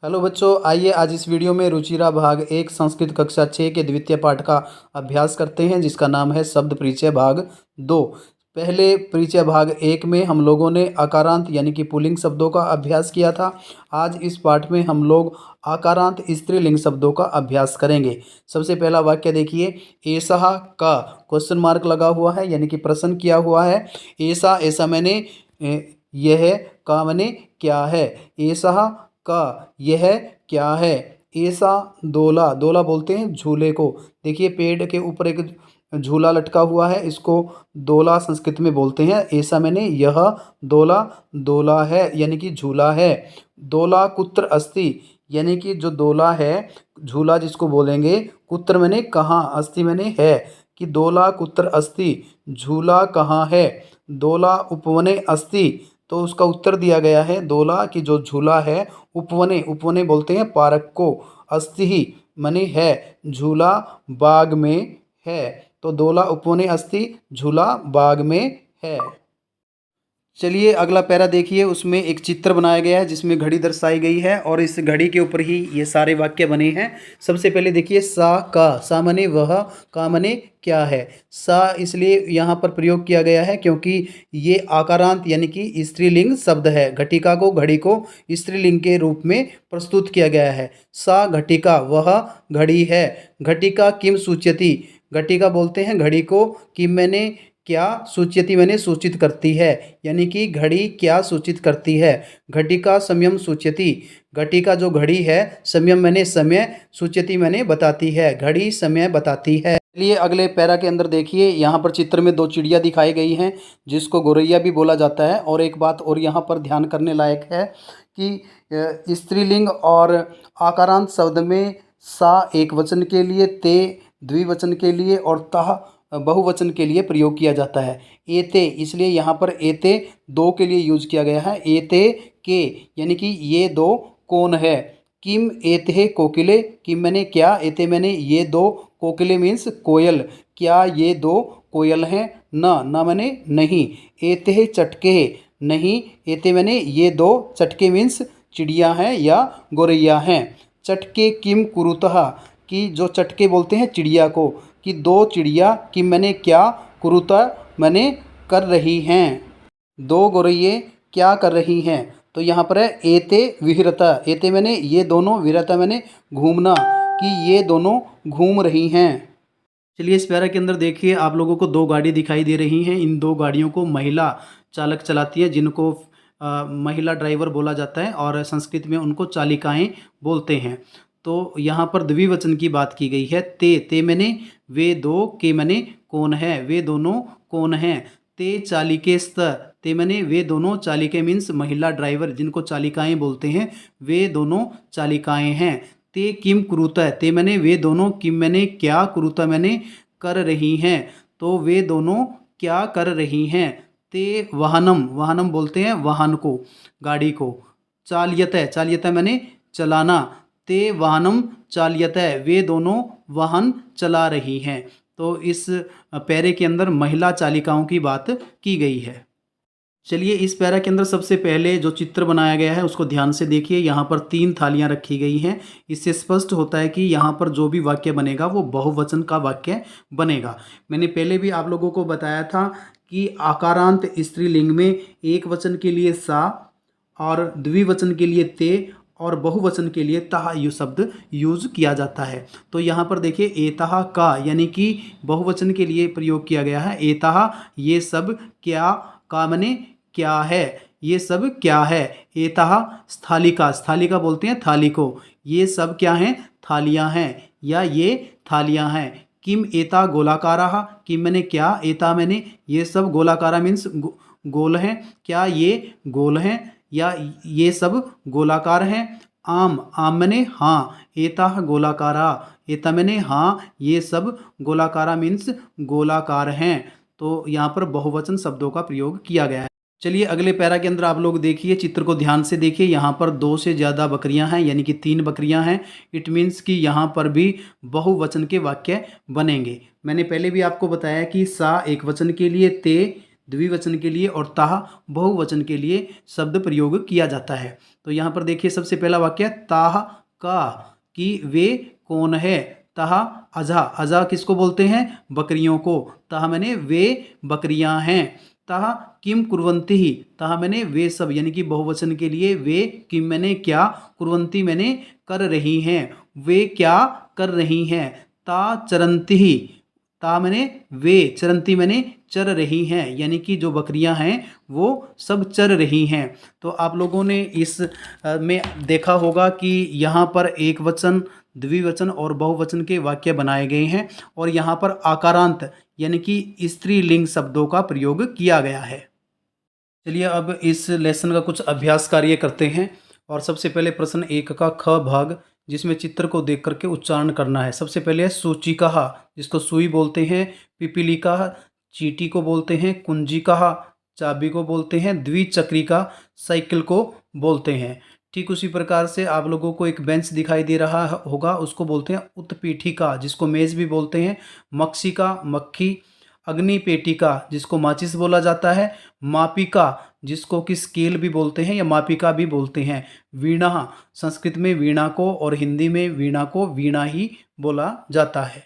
Hello बच्चों, आइए आज इस वीडियो में रुचिरा भाग 1 संस्कृत कक्षा 6 के द्वितीय पाठ का अभ्यास करते हैं, जिसका नाम है शब्द परिचय भाग 2। पहले परिचय भाग 1 में हम लोगों ने आकारांत यानी कि पुल्लिंग शब्दों का अभ्यास किया था। आज इस पाठ में हम लोग आकारांत स्त्रीलिंग शब्दों का अभ्यास करेंगे। सबसे पहला वाक्य देखिए, ऐसा का क्वेश्चन मार्क लगा हुआ है यानी कि प्रश्न किया हुआ है। ऐसा ऐसा मैंने यह का मैंने क्या है, ऐसा का यह क्या है। ऐसा दोला, दोला बोलते हैं झूले को। देखिए पेड़ के ऊपर एक झूला लटका हुआ है, इसको दोला संस्कृत में बोलते हैं। ऐसा मैंने यह दोला, दोला है यानी कि झूला है। दोला कुत्र अस्ति यानी कि जो दोला है, झूला जिसको बोलेंगे, कुत्र मैंने कहाँ, अस्ति मैंने है, कि दोला कुत्र अस्ति, झूला कहाँ है। दोला उपवने अस्ति, तो उसका उत्तर दिया गया है दोला की जो झूला है उपवने, उपवने बोलते हैं पार्क को, अस्ति ही मने है, झूला बाग में है। तो दोला उपवने अस्ति, झूला बाग में है। चलिए अगला पैरा देखिए, उसमें एक चित्र बनाया गया है जिसमें घड़ी दर्शाई गई है और इस घड़ी के ऊपर ही ये सारे वाक्य बने हैं। सबसे पहले देखिए, सा का, सा मने वह, का मने क्या है। सा इसलिए यहाँ पर प्रयोग किया गया है क्योंकि ये आकारांत यानी कि स्त्रीलिंग शब्द है। घटिका को, घड़ी को स्त्रीलिंग के रूप में प्रस्तुत किया गया है। सा घटिका, वह घड़ी है। घटिका किम सूच्यति, घटिका बोलते हैं घड़ी को, किम मैंने क्या, सूच्यति मैंने सूचित करती है, यानी कि घड़ी क्या सूचित करती है। घटिका समयम सूच्यति, घटिका जो घड़ी है, समयम मैंने समय, सूच्यति मैंने बताती है, घड़ी समय बताती है। चलिए अगले पैरा के अंदर देखिए, यहाँ पर चित्र में दो चिड़िया दिखाई गई हैं जिसको गोरैया भी बोला जाता है। और एक बात और यहाँ पर ध्यान करने लायक है कि स्त्रीलिंग और आकारांत शब्द में सा एक वचन के लिए, ते द्विवचन के लिए और ता बहुवचन के लिए प्रयोग किया जाता है। एते, इसलिए यहाँ पर एते दो के लिए यूज किया गया है। एते के यानी कि ये दो कौन है। किम एते कोकिले, किम मैंने क्या, एते मैंने ये दो, कोकिले मीन्स कोयल, क्या ये दो कोयल हैं। न मैंने नहीं। एते चटके, नहीं, एते मैंने ये दो, चटके मीन्स चिड़िया हैं या गोरैया हैं। चटके किम कुरुतः, कि जो चटके बोलते हैं चिड़िया को, कि दो चिड़िया, कि मैंने क्या, कुरुता मैंने कर रही हैं, दो गोरैये क्या कर रही हैं। तो यहाँ पर है एते विहरता, एते मैंने ये दोनों, विहरता मैंने घूमना, कि ये दोनों घूम रही हैं। चलिए इस पैरा के अंदर देखिए, आप लोगों को दो गाड़ी दिखाई दे रही हैं। इन दो गाड़ियों को महिला चालक चलाती है, जिनको महिला ड्राइवर बोला जाता है और संस्कृत में उनको चालिकाएँ बोलते हैं। तो यहाँ पर द्विवचन की बात की गई है। ते मैंने वे दो, के मैंने कौन है, वे दोनों कौन हैं। ते चालिके स्त, ते मैंने वे दोनों, चालिके मीन्स महिला ड्राइवर जिनको चालिकाएँ बोलते हैं, वे दोनों चालिकाएँ हैं। ते किम कुरुता, ते मैंने वे दोनों, किम मैंने क्या, कुरुता मैंने कर रही हैं, तो वे दोनों क्या कर रही हैं। ते वाहनम, वाहनम बोलते हैं वाहन को, गाड़ी को। चाल्यत, चाल्यत मैंने चलाना, ते वाहनम चाल्यत, वे दोनों वाहन चला रही हैं। तो इस पैरे के अंदर महिला चालिकाओं की बात की गई है। चलिए इस पैरा के अंदर सबसे पहले जो चित्र बनाया गया है उसको ध्यान से देखिए। यहाँ पर 3 थालियाँ रखी गई हैं। इससे स्पष्ट होता है कि यहाँ पर जो भी वाक्य बनेगा वो बहुवचन का वाक्य बनेगा। मैंने पहले भी आप लोगों को बताया था कि आकारांत स्त्रीलिंग में एक वचन के लिए सा और द्विवचन के लिए ते और बहुवचन के लिए तहा यु शब्द यूज किया जाता है। तो यहाँ पर देखिए एतहा का यानी कि बहुवचन के लिए प्रयोग किया गया है। एतहा ये सब, क्या, का मने क्या है, ये सब क्या है। एतहा स्थालिका, स्थालिका बोलते हैं थाली को, ये सब क्या हैं, थालियाँ हैं या ये थालियाँ हैं। किम एता गोलाकाराः, किम मैंने क्या, एता मैंने ये सब, गोलाकारा मीन्स गोल हैं, क्या ये गोल हैं या ये सब गोलाकार हैं। आम, आम मैंने हाँ, एता गोलाकारा, एता मैंने हाँ, ये सब गोलाकारा मीन्स गोलाकार हैं। तो यहाँ पर बहुवचन शब्दों का प्रयोग किया गया है। चलिए अगले पैरा के अंदर आप लोग देखिए, चित्र को ध्यान से देखिए। यहाँ पर 2 से ज़्यादा बकरियाँ हैं यानी कि 3 बकरियाँ हैं। इट मीन्स कि यहाँ पर भी बहुवचन के वाक्य बनेंगे। मैंने पहले भी आपको बताया कि सा एक वचन के लिए, ते द्विवचन के लिए और ताः बहुवचन के लिए शब्द प्रयोग किया जाता है। तो यहाँ पर देखिए सबसे पहला वाक्य ताः का, कि वे कौन है। ताः अजा, अजा किसको बोलते हैं, बकरियों को। ताः मैंने वे बकरियां हैं। ताः किम कुर्वन्ति, ताः मैंने वे सब, यानी कि बहुवचन के लिए वे, किम मैंने क्या, कुर्वन्ति मैंने कर रही हैं, वे क्या कर रही हैं। ता चरन्ति, ता मैंने वे, चरन्ति मैंने चर रही हैं, यानी कि जो बकरियां हैं वो सब चर रही हैं। तो आप लोगों ने इस में देखा होगा कि यहाँ पर एक वचन, द्विवचन और बहुवचन के वाक्य बनाए गए हैं और यहाँ पर आकारांत यानी कि स्त्रीलिंग शब्दों का प्रयोग किया गया है। चलिए अब इस लेसन का कुछ अभ्यास कार्य करते हैं। और सबसे पहले प्रश्न 1 का ख भाग, जिसमें चित्र को देख करके उच्चारण करना है। सबसे पहले है सूचिका, जिसको सुई बोलते हैं। पिपीलिका, चींटी को बोलते हैं। कुंजिका, चाबी को बोलते हैं। द्विचक्रिका, साइकिल को बोलते हैं। ठीक उसी प्रकार से आप लोगों को एक बेंच दिखाई दे रहा होगा, उसको बोलते हैं उत्पीठिका, जिसको मेज भी बोलते हैं। मक्षिका, मक्खी। अग्निपेटिका, जिसको माचिस बोला जाता है। मापिका, जिसको कि स्केल भी बोलते हैं या मापिका भी बोलते हैं। वीणा, संस्कृत में वीणा को और हिंदी में वीणा को वीणा ही बोला जाता है।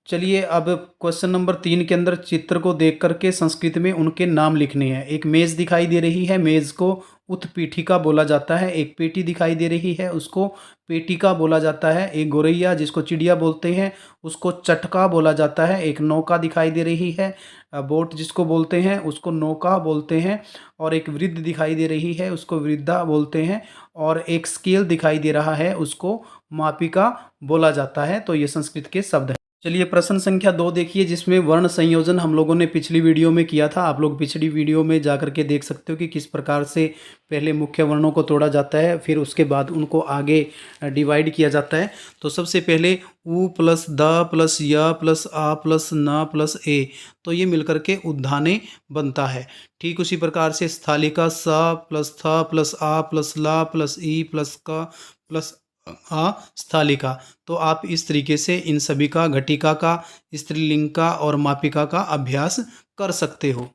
चलिए अब क्वेश्चन नंबर 3 के अंदर चित्र को देख करके संस्कृत में उनके नाम लिखने हैं। एक मेज दिखाई दे रही है, मेज को उत्पीठिका बोला जाता है। एक पेटी दिखाई दे रही है, उसको पेटिका बोला जाता है। एक गोरैया, जिसको चिड़िया बोलते हैं, उसको चटका बोला जाता है। एक नौका दिखाई दे रही है, बोट जिसको बोलते हैं, उसको नौका बोलते हैं। और एक वृद्ध दिखाई दे रही है, उसको वृद्धा बोलते हैं। और एक स्केल दिखाई दे रहा है, उसको मापिका बोला जाता है। तो ये संस्कृत के शब्द हैं। चलिए प्रश्न संख्या 2 देखिए, जिसमें वर्ण संयोजन हम लोगों ने पिछली वीडियो में किया था। आप लोग पिछली वीडियो में जा करके देख सकते हो कि किस प्रकार से पहले मुख्य वर्णों को तोड़ा जाता है, फिर उसके बाद उनको आगे डिवाइड किया जाता है। तो सबसे पहले उ प्लस द प्लस य प्लस आ प्लस न प्लस ए, तो ये मिलकर के उद्धाने बनता है। ठीक उसी प्रकार से स्थालिका स प्लस थ प्लस आ प्लस ला प्लस ई प्लस क प्लस आ स्थालिका। तो आप इस तरीके से इन सभी का, घटिका का, स्त्रीलिंग का और मापिका का अभ्यास कर सकते हो।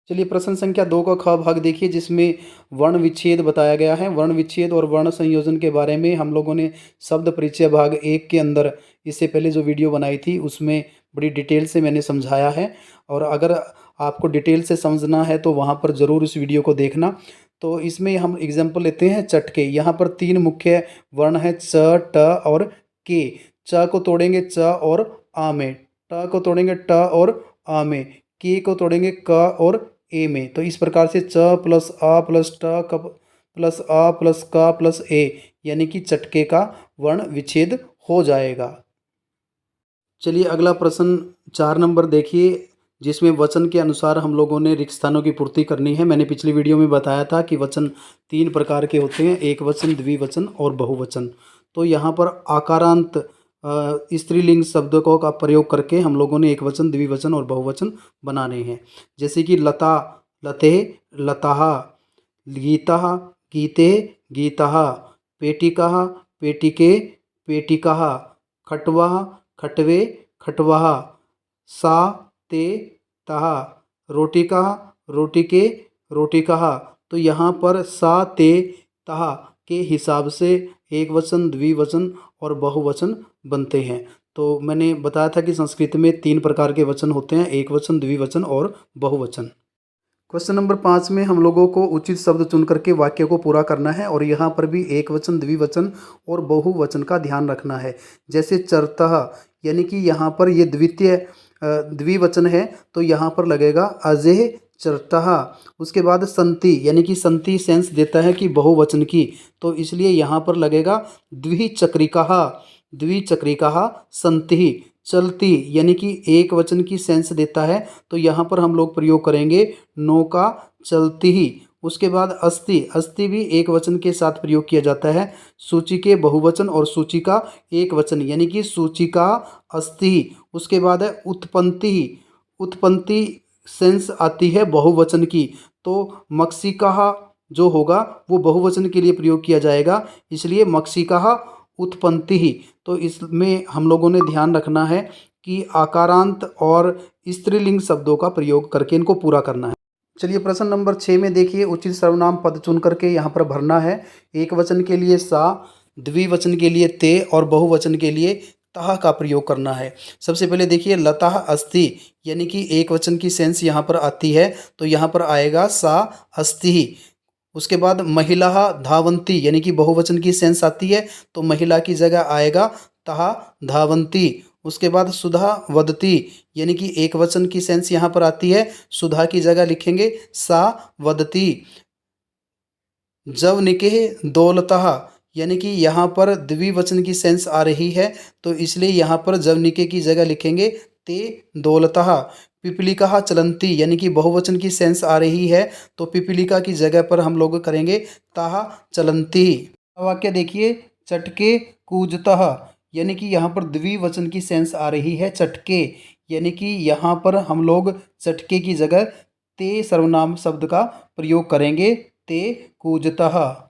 चलिए प्रश्न संख्या 2 का ख भाग देखिए, जिसमें वर्ण विच्छेद बताया गया है। वर्ण विच्छेद और वर्ण संयोजन के बारे में हम लोगों ने शब्द परिचय भाग 1 के अंदर इससे पहले जो वीडियो बनाई थी उसमें बड़ी डिटेल से मैंने समझाया है। और अगर आपको डिटेल से समझना है तो वहाँ पर ज़रूर इस वीडियो को देखना। तो इसमें हम एग्जाम्पल लेते हैं चटके। यहाँ पर 3 मुख्य वर्ण हैं, च, ट और के। च को तोड़ेंगे च और आ में, ट को तोड़ेंगे ट और आ में, के को तोड़ेंगे क और ए में। तो इस प्रकार से च प्लस आ प्लस ट प्लस आ प्लस क प्लस ए, यानी कि चटके का वर्ण विच्छेद हो जाएगा। चलिए अगला प्रश्न 4 नंबर देखिए, जिसमें वचन के अनुसार हम लोगों ने रिक्त स्थानों की पूर्ति करनी है। मैंने पिछली वीडियो में बताया था कि वचन 3 प्रकार के होते हैं, एक वचन, द्विवचन और बहुवचन। तो यहाँ पर आकारांत स्त्रीलिंग शब्दों का प्रयोग करके हम लोगों ने एक वचन, द्विवचन और बहुवचन बनाने हैं। जैसे कि लता, लते, लताः। गीता, गीते, गीताः। पेटिका, पेटिके, पेटिकाः। खट्वः, खट्वे, खट्वः। सा, ते, तः। रोटिका, रोटिके, रोटिकाः। तो यहाँ पर सा, ते, तः के हिसाब से एक वचन, द्विवचन और बहुवचन बनते हैं। तो मैंने बताया था कि संस्कृत में 3 प्रकार के वचन होते हैं, एक वचन, द्विवचन और बहुवचन। क्वेश्चन नंबर 5 में हम लोगों को उचित शब्द चुन करके वाक्य को पूरा करना है और यहाँ पर भी एक वचन, द्विवचन और बहुवचन का ध्यान रखना है। जैसे चरतः, यानी कि यहाँ पर ये द्विवचन है, तो यहाँ पर लगेगा अजेह चरतः। उसके बाद संति, यानी कि संति सेंस देता है कि बहुवचन की, तो इसलिए यहाँ पर लगेगा द्विचक्रिकाः, द्विचक्रिकाः संति। चलती, यानी कि एक वचन की सेंस देता है, तो यहाँ पर हम लोग प्रयोग करेंगे नौका चलती ही। उसके बाद अस्ति, अस्ति भी एक वचन के साथ प्रयोग किया जाता है। सूची के बहुवचन और सूची का एक वचन, यानी कि सूचिका अस्ति। उसके बाद है उत्पत्ति, उत्पत्ति सेंस आती है बहुवचन की, तो मक्षिका जो होगा वो बहुवचन के लिए प्रयोग किया जाएगा, इसलिए मक्षिका उत्पत्ति ही। तो इसमें हम लोगों ने ध्यान रखना है कि आकारांत और स्त्रीलिंग शब्दों का प्रयोग करके इनको पूरा करना है। चलिए प्रश्न नंबर 6 में देखिए, उचित सर्वनाम पद चुन करके यहाँ पर भरना है। एक वचन के लिए सा, द्विवचन के लिए ते और बहुवचन के लिए तह का प्रयोग करना है। सबसे पहले देखिए लताः अस्ति, यानी कि एक वचन की सेंस यहाँ पर आती है तो यहाँ पर आएगा सा अस्ति। उसके बाद महिलाः धावन्ति, यानी कि बहुवचन की सेंस आती है तो महिला की जगह आएगा तः धावन्ति। उसके बाद सुधा वदति, यानी कि एक वचन की सेंस यहाँ पर आती है, सुधा की जगह लिखेंगे सा वदति। जवनिकेः दौलतः, यानी कि यहाँ पर द्विवचन की सेंस आ रही है तो इसलिए यहाँ पर जवनिके की जगह लिखेंगे ते दौलतः। पिपीलिकाः चलन्ति, यानी कि बहुवचन की सेंस आ रही है तो पिपीलिका की जगह पर हम लोग करेंगे ताः चलन्ति। वाक्य देखिए, चटके कूजतः, यानी कि यहाँ पर द्विवचन की सेंस आ रही है चटके, यानी कि यहाँ पर हम लोग चटके की जगह ते सर्वनाम शब्द का प्रयोग करेंगे ते कूजतः।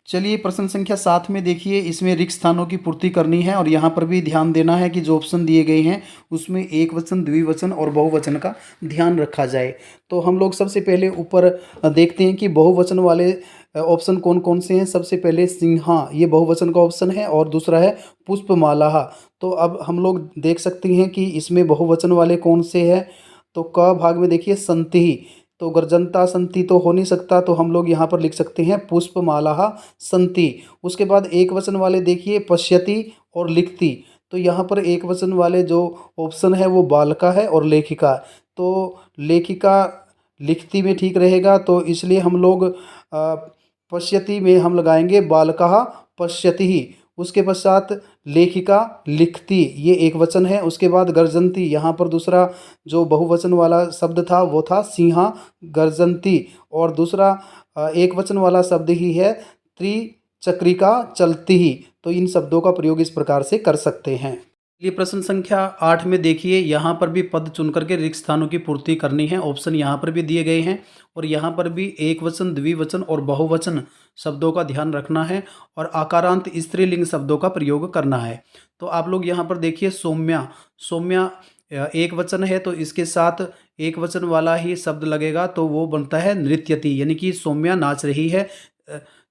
चलिए प्रश्न संख्या 7 में देखिए, इसमें रिक्त स्थानों की पूर्ति करनी है और यहाँ पर भी ध्यान देना है कि जो ऑप्शन दिए गए हैं उसमें एक वचन, द्विवचन और बहुवचन का ध्यान रखा जाए। तो हम लोग सबसे पहले ऊपर देखते हैं कि बहुवचन वाले ऑप्शन कौन कौन से हैं। सबसे पहले सिंहा, ये बहुवचन का ऑप्शन है और दूसरा है पुष्पमालाः। तो अब हम लोग देख सकते हैं कि इसमें बहुवचन वाले कौन से हैं। तो क भाग में देखिए संतिः, तो गर्जनता संति तो हो नहीं सकता तो हम लोग यहाँ पर लिख सकते हैं पुष्पमालाः संति। उसके बाद एक वचन वाले देखिए पश्यति और लिखति, तो यहाँ पर एक वचन वाले जो ऑप्शन है वो बालिका है और लेखिका। तो लेखिका लिखति में ठीक रहेगा तो इसलिए हम लोग पश्यति में हम लगाएंगे बालिकाः पश्यति। उसके पश्चात लेखिका लिखती, ये एक वचन है। उसके बाद गर्जन्ति, यहाँ पर दूसरा जो बहुवचन वाला शब्द था वो था सिंहा गर्जन्ति और दूसरा एक वचन वाला शब्द ही है त्रिचक्रिका चलती ही। तो इन शब्दों का प्रयोग इस प्रकार से कर सकते हैं। ये प्रश्न संख्या 8 में देखिए, यहाँ पर भी पद चुन करके रिक्त स्थानों की पूर्ति करनी है। ऑप्शन यहाँ पर भी दिए गए हैं और यहाँ पर भी एक वचन, द्विवचन और बहुवचन शब्दों का ध्यान रखना है और आकारांत स्त्रीलिंग शब्दों का प्रयोग करना है। तो आप लोग यहाँ पर देखिए सौम्या, सौम्या एक वचन है तो इसके साथ एक वचन वाला ही शब्द लगेगा तो वो बनता है नृत्यति, यानी कि सौम्या नाच रही है।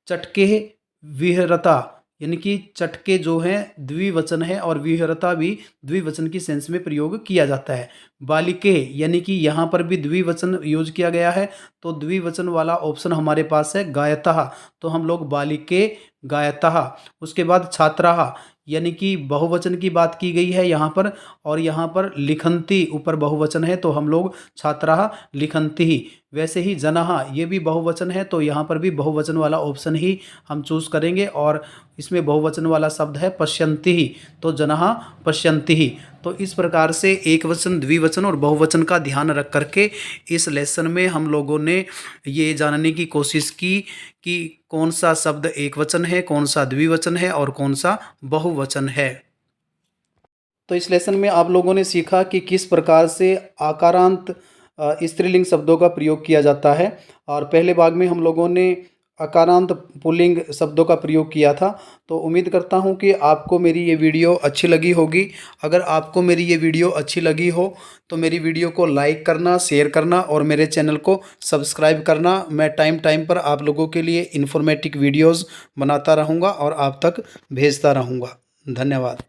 चटके विहरता, यानी कि चटके जो हैं द्विवचन है और विहरता भी द्विवचन की सेंस में प्रयोग किया जाता है। बालिके, यानी कि यहाँ पर भी द्विवचन यूज किया गया है तो द्विवचन वाला ऑप्शन हमारे पास है गायतः, तो हम लोग बालिके गायतः। उसके बाद छात्राः, यानी कि बहुवचन की बात की गई है यहाँ पर और यहाँ पर लिखन्ति ऊपर बहुवचन है तो हम लोग छात्राः लिखन्ति। वैसे ही जनाः, ये भी बहुवचन है तो यहाँ पर भी बहुवचन वाला ऑप्शन ही हम चूज़ करेंगे और इसमें बहुवचन वाला शब्द है पश्यन्ति, तो जनाः पश्यन्ति। तो इस प्रकार से एक वचन, द्विवचन और बहुवचन का ध्यान रख करके इस लेसन में हम लोगों ने ये जानने की कोशिश की कि कौन सा शब्द एक वचन है, कौन सा द्विवचन है और कौन सा बहुवचन है। तो इस लेसन में आप लोगों ने सीखा कि किस प्रकार से आकारांत स्त्रीलिंग शब्दों का प्रयोग किया जाता है और पहले भाग में हम लोगों ने अकारांत पुल्लिंग शब्दों का प्रयोग किया था। तो उम्मीद करता हूं कि आपको मेरी ये वीडियो अच्छी लगी होगी। अगर आपको मेरी ये वीडियो अच्छी लगी हो तो मेरी वीडियो को लाइक करना, शेयर करना और मेरे चैनल को सब्सक्राइब करना। मैं टाइम टाइम पर आप लोगों के लिए इन्फॉर्मेटिव वीडियोज़ बनाता रहूँगा और आप तक भेजता रहूँगा। धन्यवाद।